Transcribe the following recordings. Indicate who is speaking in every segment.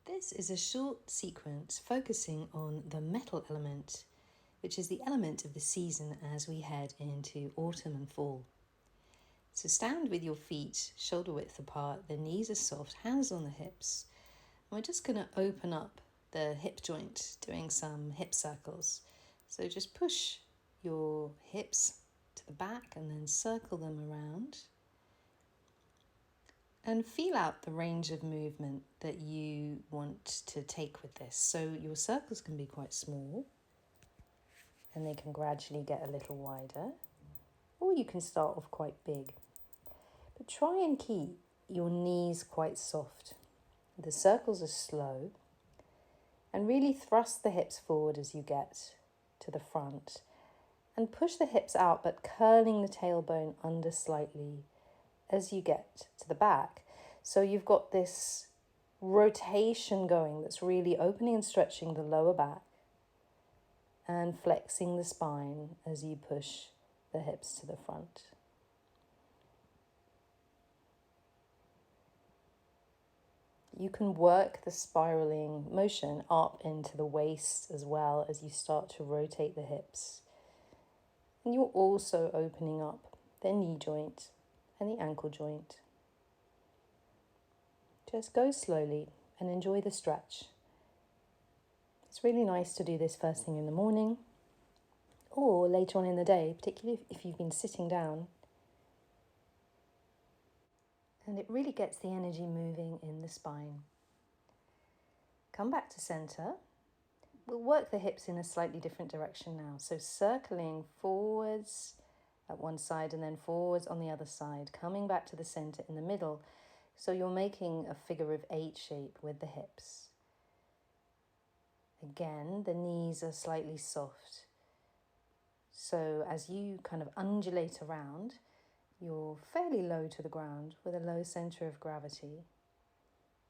Speaker 1: This is a short sequence focusing on the metal element, which is the element of the season as we head into autumn and fall. So stand with your feet shoulder width apart, the knees are soft, hands on the hips. And we're just going to open up the hip joint, doing some hip circles. So just push your hips to the back and then circle them around. And feel out the range of movement that you want to take with this. So your circles can be quite small and they can gradually get a little wider, or you can start off quite big. But try and keep your knees quite soft. The circles are slow, and really thrust the hips forward as you get to the front and push the hips out, but curling the tailbone under slightly as you get to the back. So you've got this rotation going that's really opening and stretching the lower back and flexing the spine as you push the hips to the front. You can work the spiraling motion up into the waist as well as you start to rotate the hips. And you're also opening up the knee joint and the ankle joint. Just go slowly and enjoy the stretch. It's really nice to do this first thing in the morning or later on in the day, particularly if you've been sitting down. And it really gets the energy moving in the spine. Come back to center. We'll work the hips in a slightly different direction now. So circling forwards at one side and then forwards on the other side, coming back to the center in the middle. So you're making a figure of 8 shape with the hips. Again, the knees are slightly soft. So as you kind of undulate around, you're fairly low to the ground with a low center of gravity.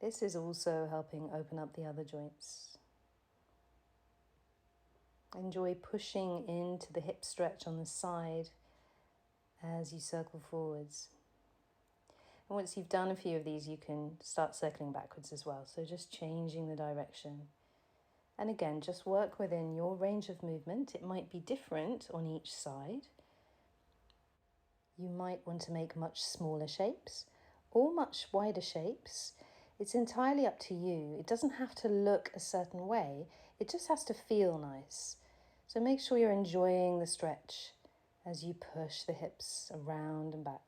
Speaker 1: This is also helping open up the other joints. Enjoy pushing into the hip stretch on the side as you circle forwards. And once you've done a few of these, you can start circling backwards as well. So just changing the direction. And again, just work within your range of movement. It might be different on each side. You might want to make much smaller shapes or much wider shapes. It's entirely up to you. It doesn't have to look a certain way. It just has to feel nice. So make sure you're enjoying the stretch as you push the hips around and back.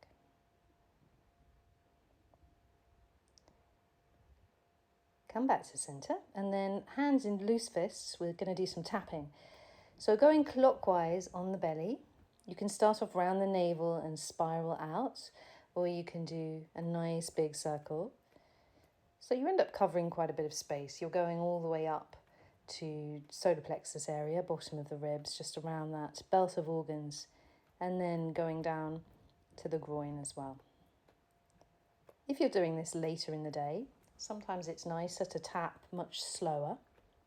Speaker 1: Come back to center and then hands in loose fists. We're going to do some tapping. So going clockwise on the belly, you can start off around the navel and spiral out, or you can do a nice big circle. So you end up covering quite a bit of space. You're going all the way up to solar plexus area, bottom of the ribs, just around that belt of organs, and then going down to the groin as well. If you're doing this later in the day, sometimes it's nicer to tap much slower,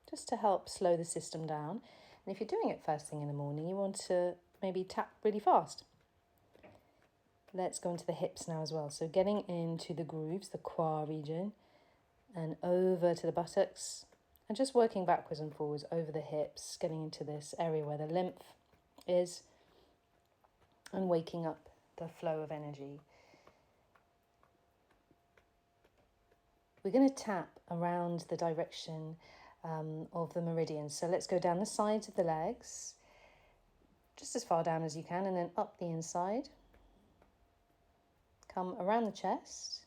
Speaker 1: just to help slow the system down. And if you're doing it first thing in the morning, you want to maybe tap really fast. Let's go into the hips now as well. So getting into the grooves, the quad region, and over to the buttocks, and just working backwards and forwards over the hips, getting into this area where the lymph is, and waking up the flow of energy. We're going to tap around the direction of the meridians. So let's go down the sides of the legs, just as far down as you can, and then up the inside. Come around the chest,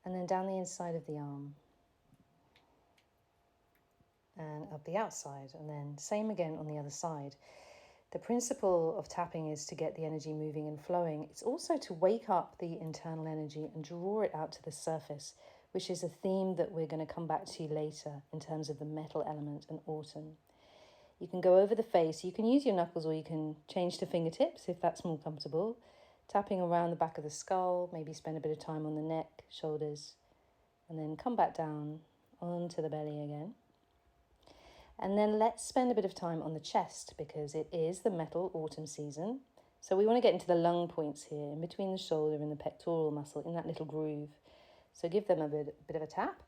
Speaker 1: and then down the inside of the arm. And up the outside, and then same again on the other side. The principle of tapping is to get the energy moving and flowing. It's also to wake up the internal energy and draw it out to the surface, which is a theme that we're going to come back to later in terms of the metal element and autumn. You can go over the face. You can use your knuckles, or you can change to fingertips if that's more comfortable. Tapping around the back of the skull, maybe spend a bit of time on the neck, shoulders, and then come back down onto the belly again. And then let's spend a bit of time on the chest because it is the metal autumn season. So we want to get into the lung points here, in between the shoulder and the pectoral muscle, in that little groove. So give them a bit of a tap.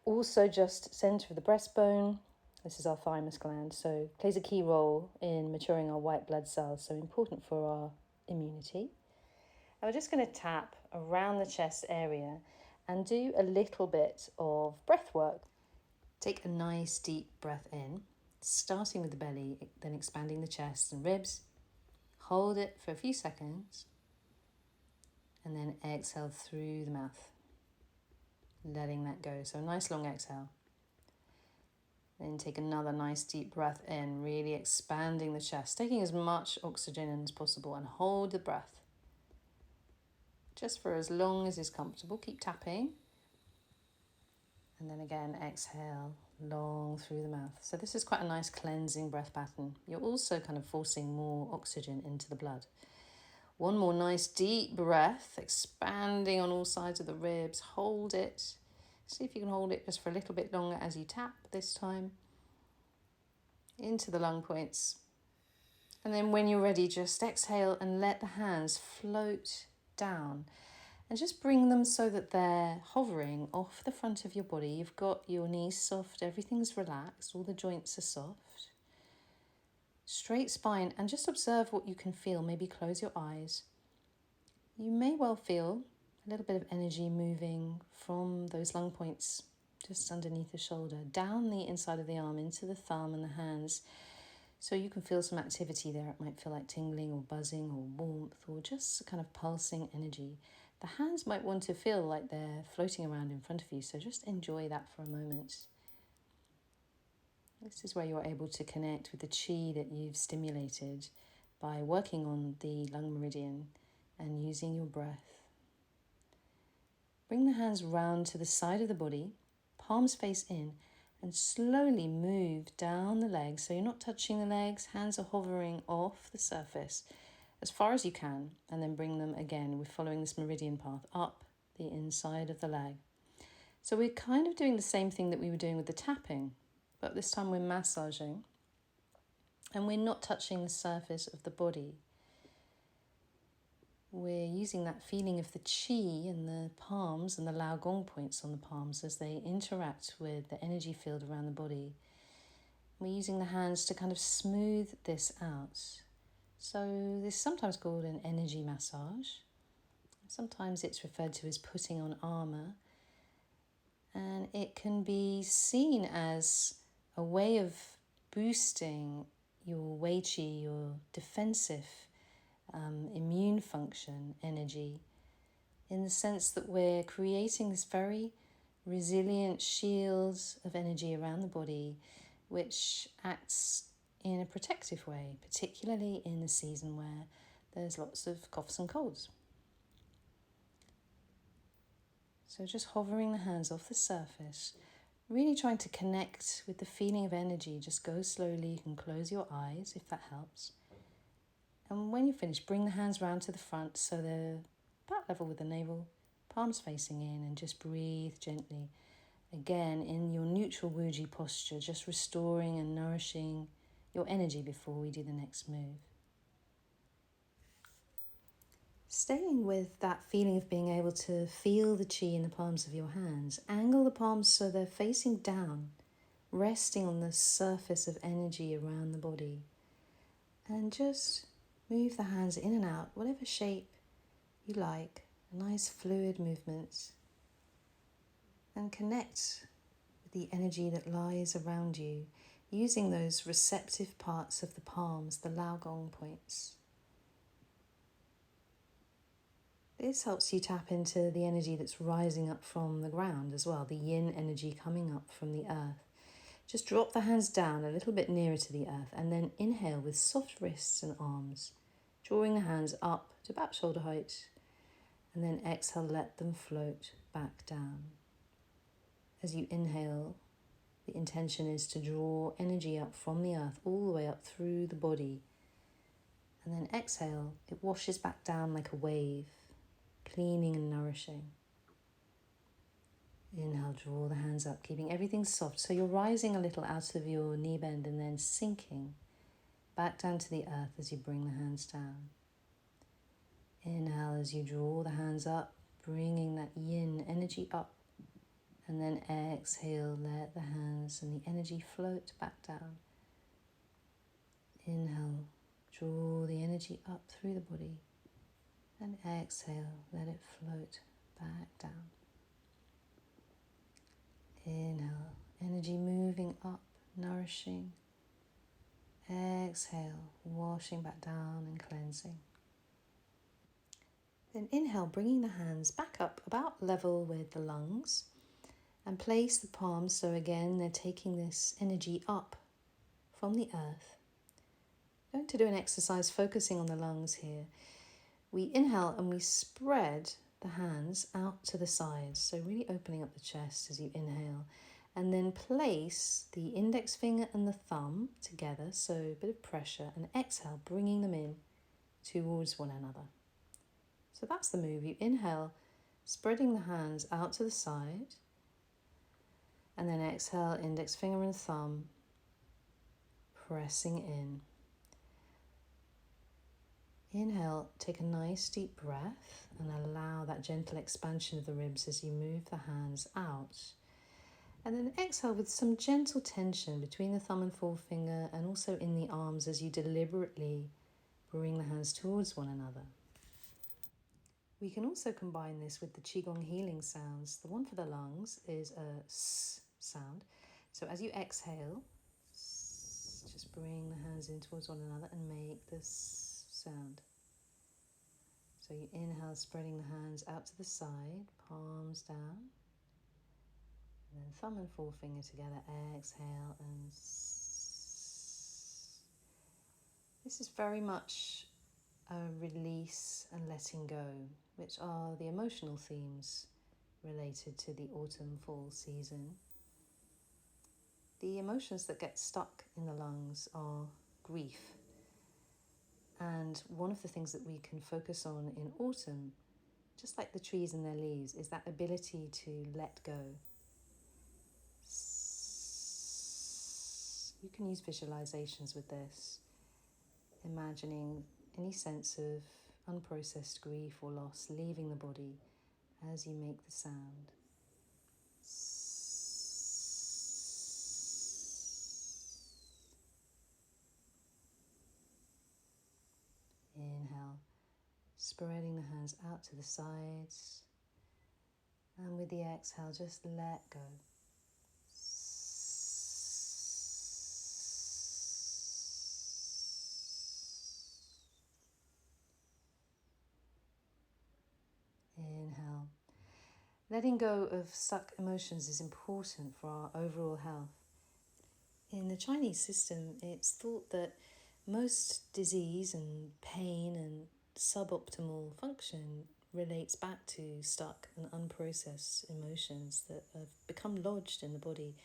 Speaker 1: Also just center of the breastbone. This is our thymus gland, so it plays a key role in maturing our white blood cells, so important for our immunity. And we're just going to tap around the chest area and do a little bit of breath work. Take a nice deep breath in, starting with the belly, then expanding the chest and ribs. Hold it for a few seconds and then exhale through the mouth, letting that go. So a nice long exhale. Then take another nice deep breath in, really expanding the chest, taking as much oxygen in as possible, and hold the breath. Just for as long as is comfortable. Keep tapping. And then again, exhale long through the mouth. So this is quite a nice cleansing breath pattern. You're also kind of forcing more oxygen into the blood. One more nice deep breath, expanding on all sides of the ribs. Hold it. See if you can hold it just for a little bit longer as you tap this time into the lung points. And then when you're ready, just exhale and let the hands float down. And just bring them so that they're hovering off the front of your body. You've got your knees soft, everything's relaxed, all the joints are soft. Straight spine, and just observe what you can feel. Maybe close your eyes. You may well feel a little bit of energy moving from those lung points just underneath the shoulder, down the inside of the arm, into the thumb and the hands. So you can feel some activity there. It might feel like tingling or buzzing or warmth or just kind of pulsing energy. The hands might want to feel like they're floating around in front of you, so just enjoy that for a moment. This is where you're able to connect with the chi that you've stimulated by working on the lung meridian and using your breath. Bring the hands round to the side of the body, palms face in, and slowly move down the legs. So you're not touching the legs, hands are hovering off the surface as far as you can, and then bring them again. We're following this meridian path up the inside of the leg. So we're kind of doing the same thing that we were doing with the tapping, but this time we're massaging and we're not touching the surface of the body. We're using that feeling of the chi in the palms and the lao gong points on the palms as they interact with the energy field around the body. We're using the hands to kind of smooth this out. So this is sometimes called an energy massage. Sometimes it's referred to as putting on armor. And it can be seen as a way of boosting your wei qi, your defensive immune function energy, in the sense that we're creating this very resilient shield of energy around the body, which acts in a protective way, particularly in the season where there's lots of coughs and colds. So just hovering the hands off the surface, really trying to connect with the feeling of energy. Just go slowly. You can close your eyes if that helps. And when you're finished, bring the hands round to the front so they're about level with the navel, palms facing in, and just breathe gently. Again, in your neutral wuji posture, just restoring and nourishing your energy before we do the next move. Staying with that feeling of being able to feel the chi in the palms of your hands, angle the palms so they're facing down, resting on the surface of energy around the body. And just move the hands in and out, whatever shape you like, nice fluid movements. And connect with the energy that lies around you, using those receptive parts of the palms, the lao gong points. This helps you tap into the energy that's rising up from the ground as well, the yin energy coming up from the earth. Just drop the hands down a little bit nearer to the earth and then inhale with soft wrists and arms, drawing the hands up to about shoulder height, and then exhale, let them float back down. As you inhale, the intention is to draw energy up from the earth all the way up through the body. And then exhale, it washes back down like a wave, cleaning and nourishing. Inhale, draw the hands up, keeping everything soft. So you're rising a little out of your knee bend and then sinking back down to the earth as you bring the hands down. Inhale as you draw the hands up, bringing that yin energy up And then exhale, let the hands and the energy float back down. Inhale, draw the energy up through the body. And exhale, let it float back down. Inhale, energy moving up, nourishing. Exhale, washing back down and cleansing. Then inhale, bringing the hands back up about level with the lungs. And place the palms, so again they're taking this energy up from the earth. I'm going to do an exercise focusing on the lungs here. We inhale and we spread the hands out to the sides, so really opening up the chest as you inhale. And then place the index finger and the thumb together, so a bit of pressure, and exhale, bringing them in towards one another. So that's the move. You inhale, spreading the hands out to the side. And then exhale, index finger and thumb, pressing in. Inhale, take a nice deep breath and allow that gentle expansion of the ribs as you move the hands out. And then exhale with some gentle tension between the thumb and forefinger and also in the arms as you deliberately bring the hands towards one another. We can also combine this with the Qigong healing sounds. The one for the lungs is a S sound. So as you exhale, just bring the hands in towards one another and make this sound. So you inhale, spreading the hands out to the side, palms down. And then thumb and forefinger together, exhale and This is very much a release and letting go, which are the emotional themes related to the autumn-fall season. The emotions that get stuck in the lungs are grief. And one of the things that we can focus on in autumn, just like the trees and their leaves, is that ability to let go. You can use visualizations with this, imagining any sense of unprocessed grief or loss leaving the body as you make the sound. Inhale, spreading the hands out to the sides, and with the exhale, just let go. Inhale. Letting go of stuck emotions is important for our overall health. In the Chinese system, it's thought that most disease and pain and suboptimal function relates back to stuck and unprocessed emotions that have become lodged in the body.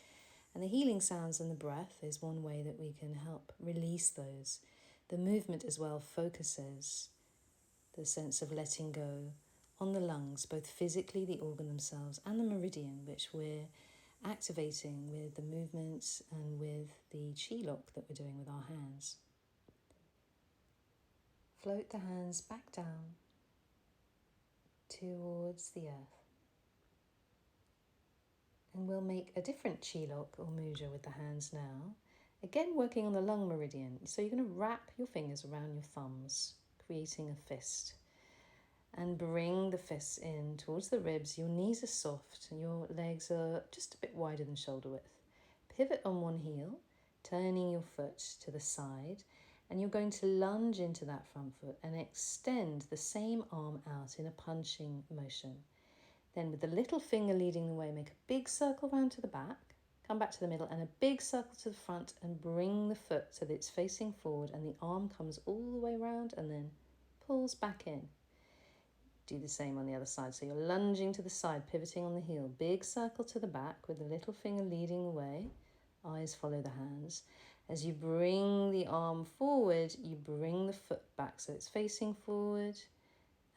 Speaker 1: And the healing sounds and the breath is one way that we can help release those. The movement as well focuses the sense of letting go on the lungs, both physically, the organ themselves, and the meridian, which we're activating with the movements and with the Qi lock that we're doing with our hands. Float the hands back down towards the earth. And we'll make a different Qi lock or mudra with the hands now. Again, working on the lung meridian. So you're going to wrap your fingers around your thumbs, creating a fist. And bring the fists in towards the ribs. Your knees are soft and your legs are just a bit wider than shoulder width. Pivot on one heel, turning your foot to the side, and you're going to lunge into that front foot and extend the same arm out in a punching motion. Then with the little finger leading the way, make a big circle round to the back, come back to the middle and a big circle to the front, and bring the foot so that it's facing forward and the arm comes all the way around and then pulls back in. Do the same on the other side. So you're lunging to the side, pivoting on the heel. Big circle to the back with the little finger leading the way. Eyes follow the hands. As you bring the arm forward, you bring the foot back so it's facing forward,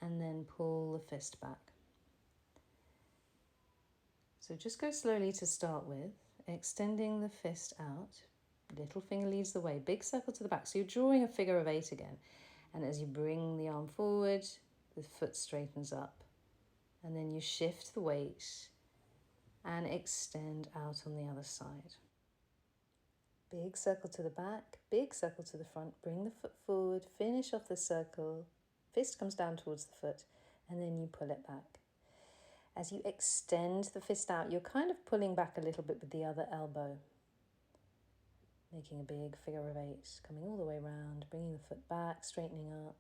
Speaker 1: and then pull the fist back. So just go slowly to start with, extending the fist out. Little finger leads the way. Big circle to the back. So you're drawing a figure of 8 again. And as you bring the arm forward, the foot straightens up, and then you shift the weight and extend out on the other side. Big circle to the back, big circle to the front, bring the foot forward, finish off the circle, fist comes down towards the foot, and then you pull it back. As you extend the fist out, you're kind of pulling back a little bit with the other elbow, making a big figure of 8, coming all the way around, bringing the foot back, straightening up,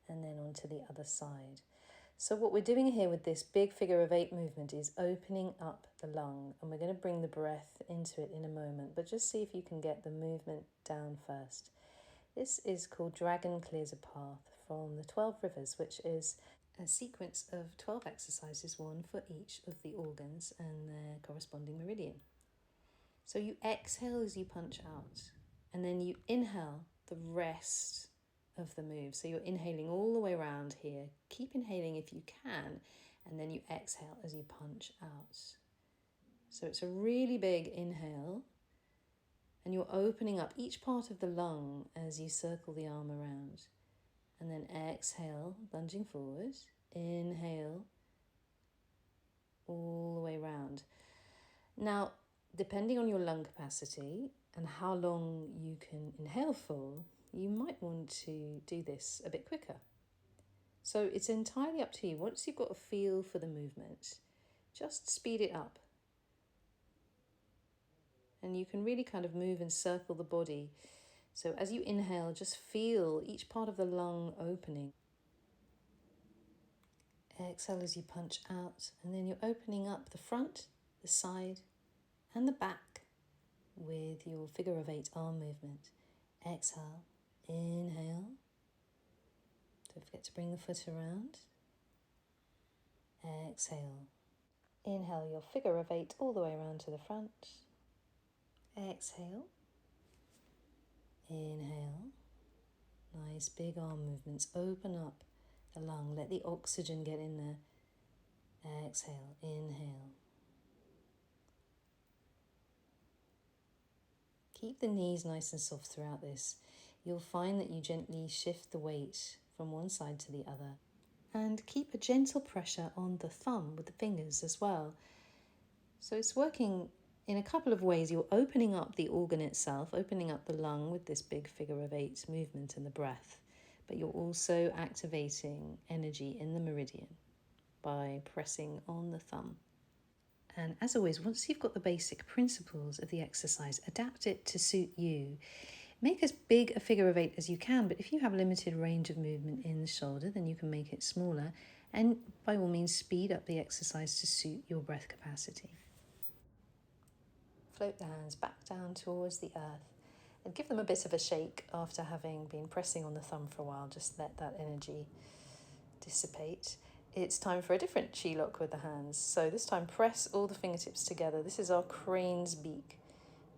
Speaker 1: and then onto the other side. So what we're doing here with this big figure of 8 movement is opening up the lung, and we're going to bring the breath into it in a moment, but just see if you can get the movement down first. This is called Dragon Clears a Path from the 12 Rivers, which is a sequence of 12 exercises, one for each of the organs and their corresponding meridian. So you exhale as you punch out, and then you inhale the rest of the move. So you're inhaling all the way around here. Keep inhaling if you can, and then you exhale as you punch out. So it's a really big inhale, and you're opening up each part of the lung as you circle the arm around. And then exhale, lunging forward. Inhale all the way around. Now, depending on your lung capacity and how long you can inhale for, you might want to do this a bit quicker. So it's entirely up to you. Once you've got a feel for the movement, just speed it up. And you can really kind of move and circle the body. So as you inhale, just feel each part of the lung opening. Exhale as you punch out, and then you're opening up the front, the side, and the back with your figure of 8 arm movement. Exhale, inhale. Don't forget to bring the foot around. Exhale. Inhale your figure of 8 all the way around to the front. Exhale. Inhale. Nice big arm movements. Open up the lung. Let the oxygen get in there. Exhale. Inhale. Keep the knees nice and soft throughout this. You'll find that you gently shift the weight from one side to the other. And keep a gentle pressure on the thumb with the fingers as well. So it's working in a couple of ways. You're opening up the organ itself, opening up the lung with this big figure of 8 movement and the breath. But you're also activating energy in the meridian by pressing on the thumb. And as always, once you've got the basic principles of the exercise, adapt it to suit you. Make as big a figure of 8 as you can, but if you have limited range of movement in the shoulder, then you can make it smaller. And by all means, speed up the exercise to suit your breath capacity. Float the hands back down towards the earth and give them a bit of a shake after having been pressing on the thumb for a while. Just let that energy dissipate. It's time for a different chi lock with the hands. So this time press all the fingertips together. This is our crane's beak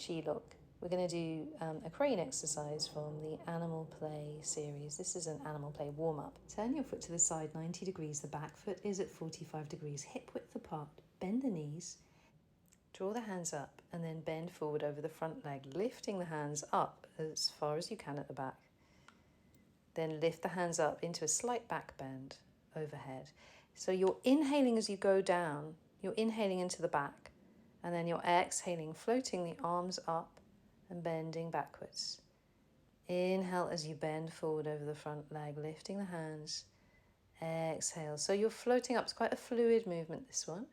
Speaker 1: chi lock. We're going to do a crane exercise from the animal play series. This is an animal play warm-up. Turn your foot to the side 90 degrees. The back foot is at 45 degrees, hip width apart. Bend the knees. Draw the hands up and then bend forward over the front leg, lifting the hands up as far as you can at the back. Then lift the hands up into a slight back bend overhead. So you're inhaling as you go down, you're inhaling into the back, and then you're exhaling, floating the arms up and bending backwards. Inhale as you bend forward over the front leg, lifting the hands. Exhale. So you're floating up. It's quite a fluid movement, this one.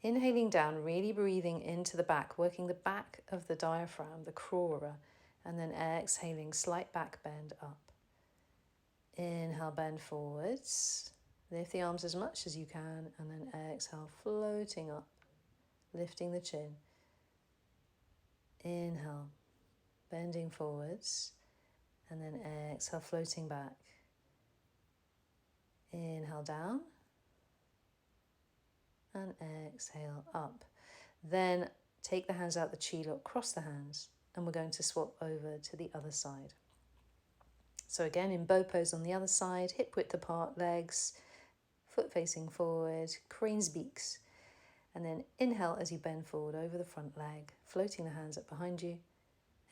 Speaker 1: Inhaling down, really breathing into the back, working the back of the diaphragm, the crura, and then exhaling, slight back bend up. Inhale, bend forwards. Lift the arms as much as you can, and then exhale, floating up, lifting the chin. Inhale, bending forwards, and then exhale, floating back. Inhale down, and exhale up. Then take the hands out the chi lock, cross the hands, and we're going to swap over to the other side. So again, in bow pose on the other side, hip width apart, legs, foot facing forward, crane's beaks. And then inhale as you bend forward over the front leg, floating the hands up behind you.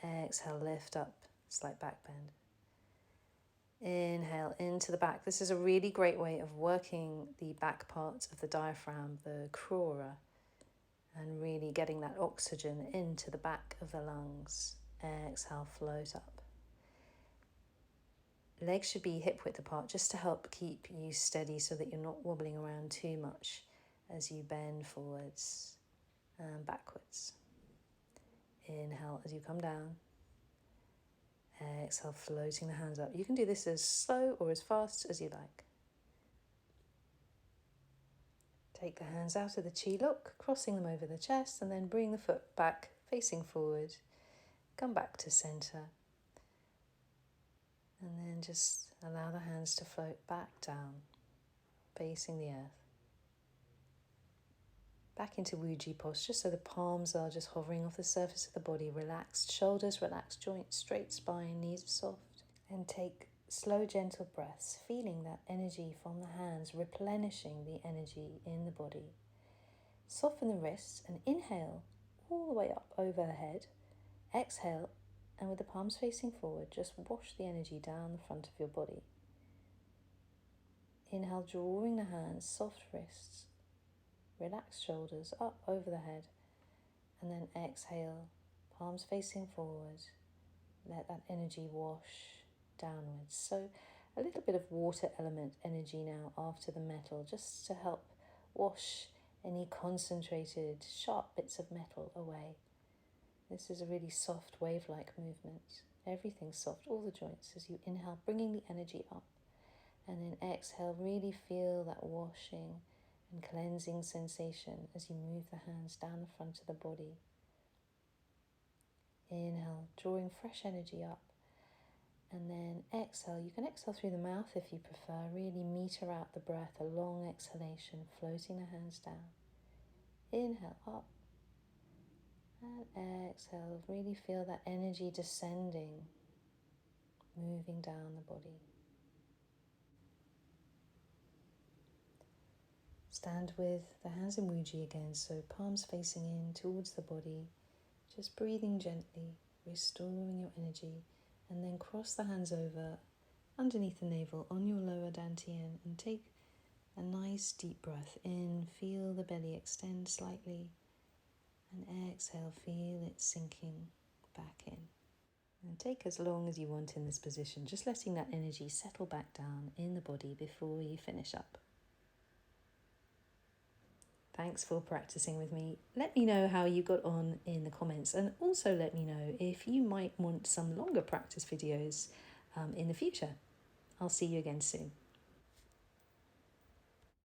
Speaker 1: Exhale, lift up, slight back bend. Inhale into the back. This is a really great way of working the back part of the diaphragm, the crura, and really getting that oxygen into the back of the lungs. Exhale, float up. Legs should be hip width apart just to help keep you steady so that you're not wobbling around too much as you bend forwards and backwards. Inhale as you come down. Exhale, floating the hands up. You can do this as slow or as fast as you like. Take the hands out of the chi look, crossing them over the chest, and then bring the foot back, facing forward. Come back to center. And then just allow the hands to float back down, facing the earth. Back into Wuji posture, so the palms are just hovering off the surface of the body. Relaxed shoulders, relaxed joints, straight spine, knees are soft. And take slow, gentle breaths, feeling that energy from the hands, replenishing the energy in the body. Soften the wrists and inhale all the way up over the head. Exhale, and with the palms facing forward, just wash the energy down the front of your body. Inhale, drawing the hands, soft wrists, relaxed shoulders up over the head. And then exhale, palms facing forward. Let that energy wash downwards. So a little bit of water element energy now after the metal, just to help wash any concentrated, sharp bits of metal away. This is a really soft wave-like movement. Everything's soft, all the joints, as you inhale, bringing the energy up. And then exhale, really feel that washing and cleansing sensation as you move the hands down the front of the body. Inhale, drawing fresh energy up. And then exhale. You can exhale through the mouth if you prefer. Really meter out the breath, a long exhalation, floating the hands down. Inhale up. And exhale, really feel that energy descending, moving down the body. Stand with the hands in Wuji again, so palms facing in towards the body, just breathing gently, restoring your energy, and then cross the hands over underneath the navel on your lower dantian and take a nice deep breath in. Feel the belly extend slightly. And exhale, feel it sinking back in. And take as long as you want in this position, just letting that energy settle back down in the body before you finish up. Thanks for practicing with me. Let me know how you got on in the comments, and also let me know if you might want some longer practice videos in the future. I'll see you again soon.